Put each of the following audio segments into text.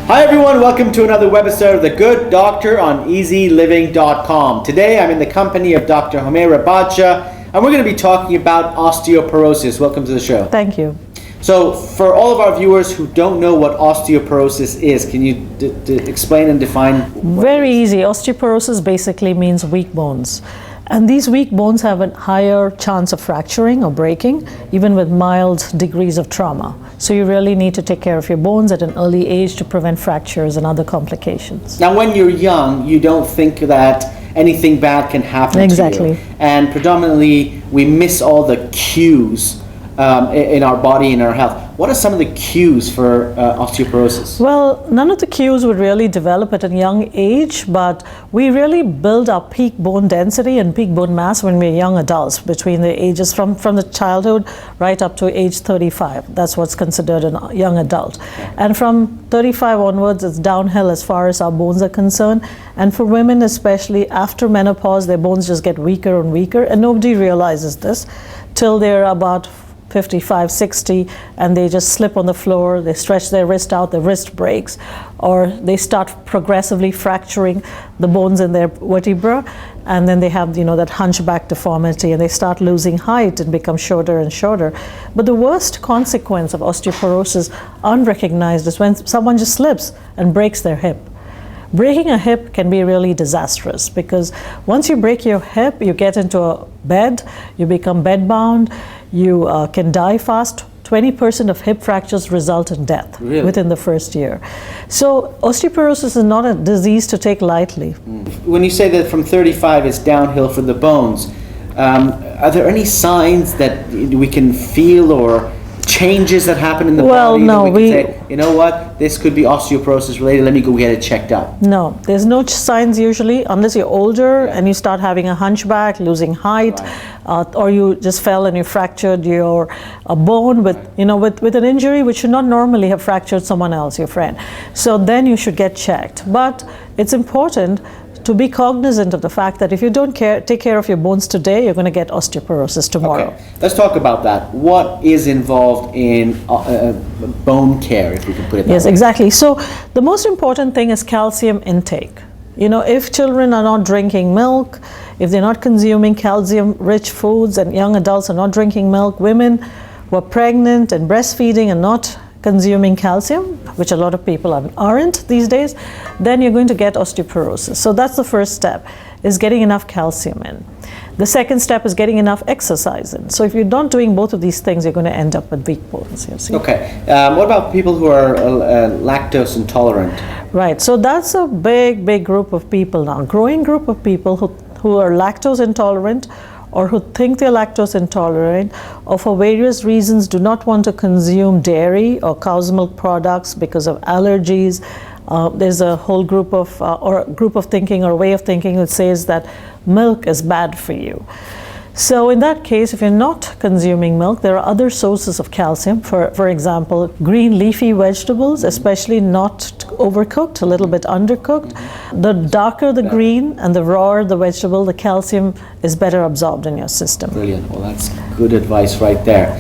Hi everyone, welcome to another webisode of The Good Doctor on eZeLiving.com. Today I'm in the company of Dr. Humaira Bacha, and we're going to be talking about osteoporosis. Welcome to the show. Thank you. So for all of our viewers who don't know what osteoporosis is, can you explain and define? Very easy. Osteoporosis basically means weak bones. And these weak bones have a higher chance of fracturing or breaking, even with mild degrees of trauma. So you really need to take care of your bones at an early age to prevent fractures and other complications. Now when you're young, you don't think that anything bad can happen Exactly. to you. And predominantly, we miss all the cues in our body, in our health. What are some of the cues for osteoporosis? Well, none of the cues would really develop at a young age, but we really build our peak bone density and peak bone mass when we're young adults, between the ages from the childhood right up to age 35. That's what's considered a young adult. And from 35 onwards, it's downhill as far as our bones are concerned. And for women, especially after menopause, their bones just get weaker and weaker, and nobody realizes this till they're about 55, 60, and they just slip on the floor, they stretch their wrist out, the wrist breaks, or they start progressively fracturing the bones in their vertebra, and then they have, that hunchback deformity, and they start losing height and become shorter and shorter. But the worst consequence of osteoporosis, unrecognized, is when someone just slips and breaks their hip. Breaking a hip can be really disastrous, because once you break your hip, you get into a bed, you become bedbound, you can die fast. 20% of hip fractures result in death within the first year. So osteoporosis is not a disease to take lightly. When you say that from 35 it's downhill for the bones, are there any signs that we can feel or changes that happen in the body? No, that we can say, you know what, this could be osteoporosis related, let me go get it checked out. No, there's no signs usually, unless you're older and you start having a hunchback, losing height, or you just fell and you fractured your bone with an injury which should not normally have fractured someone else, your friend. So then you should get checked. But it's important to be cognizant of the fact that if you don't take care of your bones today, you're going to get osteoporosis tomorrow. Okay. Let's talk about that. What is involved in bone care, if we can put it that way? Yes, exactly. So the most important thing is calcium intake. If children are not drinking milk, if they're not consuming calcium-rich foods, and young adults are not drinking milk, women who are pregnant and breastfeeding and not consuming calcium, which a lot of people aren't these days, then you're going to get osteoporosis. So that's the first step, is getting enough calcium in. The second step is getting enough exercise in. So if you're not doing both of these things, you're going to end up with weak bones. Okay. What about people who are lactose intolerant? Right. So that's a big group of people now, growing group of people who are lactose intolerant, or who think they're lactose intolerant, or for various reasons do not want to consume dairy or cow's milk products because of allergies. There's a whole group of thinking or way of thinking that says that milk is bad for you. So in that case, if you're not consuming milk, there are other sources of calcium. For example, green leafy vegetables, especially not overcooked, a little bit undercooked. The darker the green and the rawer the vegetable, the calcium is better absorbed in your system. Brilliant. Well, that's good advice right there.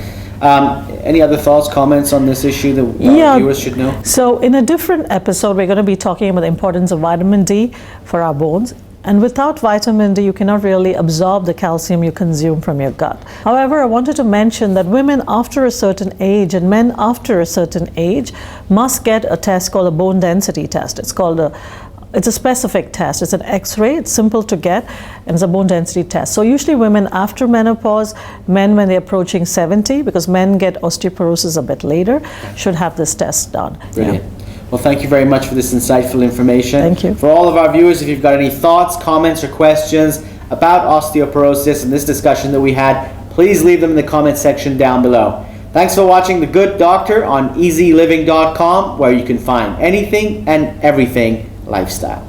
Any other thoughts, comments on this issue that our viewers should know? So in a different episode, we're going to be talking about the importance of vitamin D for our bones. And without vitamin D, you cannot really absorb the calcium you consume from your gut. However, I wanted to mention that women after a certain age and men after a certain age must get a test called a bone density test. It's a specific test. It's an X-ray. It's simple to get, and it's a bone density test. So usually women after menopause, men when they're approaching 70, because men get osteoporosis a bit later, should have this test done. Brilliant. Well, thank you very much for this insightful information. Thank you. For all of our viewers, if you've got any thoughts, comments, or questions about osteoporosis and this discussion that we had, please leave them in the comment section down below. Thanks for watching The Good Doctor on eZeLiving.com, where you can find anything and everything lifestyle.